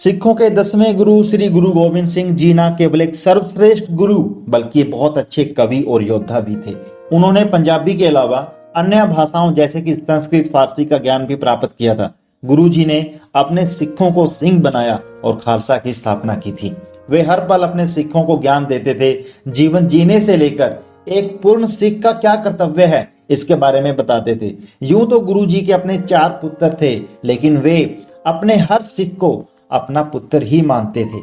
सिखों के 10वें गुरु श्री गुरु गोविंद सिंह जी न केवल एक सर्वश्रेष्ठ गुरु बल्कि बहुत अच्छे कवि और योद्धा भी थे। उन्होंने पंजाबी के अलावा अन्य भाषाओं जैसे कि संस्कृत फारसी का ज्ञान भी प्राप्त किया था। गुरु जी ने अपने सिखों को सिंह बनाया और खालसा की स्थापना की थी। वे हर पल अपने सिखों को ज्ञान देते थे। जीवन जीने से लेकर एक पूर्ण सिख का क्या कर्तव्य है इसके बारे में बताते थे। यूं तो गुरु जी के अपने 4 पुत्र थे, लेकिन वे अपने हर सिख को अपना पुत्र ही मानते थे।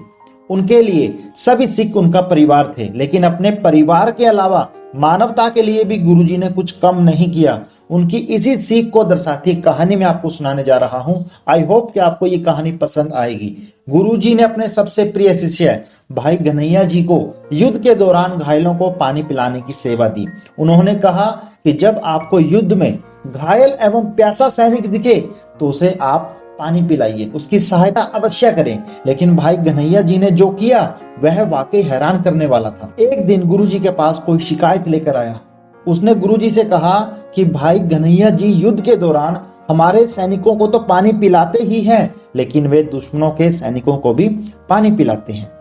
उनके लिए सभी सिख उनका परिवार थे, लेकिन अपने परिवार के अलावा मानवता के लिए भी गुरुजी ने कुछ कम नहीं किया। उनकी इसी सीख को दर्शाती कहानी मैं आपको सुनाने जा रहा हूं। आई होप कि आपको ये कहानी पसंद आएगी। गुरुजी ने अपने सबसे प्रिय शिष्य भाई घनैया जी को युद्ध के दौरान घायलों को पानी पिलाने की सेवा दी। उन्होंने कहा कि जब आपको युद्ध में घायल एवं प्यासा सैनिक दिखे तो उसे आप पानी पिलाइए, उसकी सहायता अवश्य करें। लेकिन भाई घनैया जी ने जो किया वह वाकई हैरान करने वाला था। एक दिन गुरुजी के पास कोई शिकायत लेकर आया। उसने गुरुजी से कहा कि भाई घनैया जी युद्ध के दौरान हमारे सैनिकों को तो पानी पिलाते ही हैं, लेकिन वे दुश्मनों के सैनिकों को भी पानी पिलाते हैं।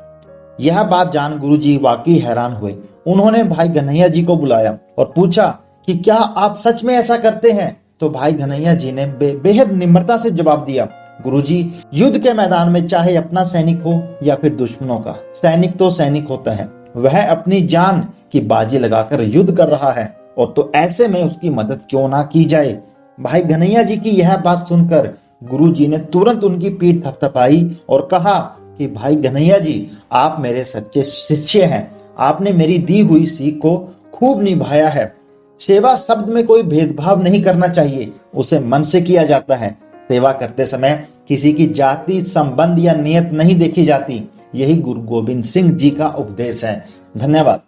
यह बात जान गुरुजी वाकई हैरान हुए। उन्होंने भाई घनैया जी को बुलाया और पूछा कि क्या आप सच में ऐसा करते हैं? तो भाई घनैया जी ने बेहद निम्रता से जवाब दिया, गुरुजी, युद्ध के मैदान में चाहे अपना सैनिक हो या फिर दुश्मनों का, सैनिक तो सैनिक होता है। वह अपनी जान की बाजी लगाकर युद्ध कर रहा है, और तो ऐसे में उसकी मदद क्यों ना की जाए। भाई घनैया जी की यह बात सुनकर गुरुजी ने तुरंत उनकी पीठ थपथपाई और कहा कि भाई घनैया जी, आप मेरे सच्चे शिष्य हैं। आपने मेरी दी हुई सीख को खूब निभाया है। सेवा शब्द में कोई भेदभाव नहीं करना चाहिए, उसे मन से किया जाता है। सेवा करते समय किसी की जाति, संबंध या नियत नहीं देखी जाती। यही गुरु गोविंद सिंह जी का उपदेश है। धन्यवाद।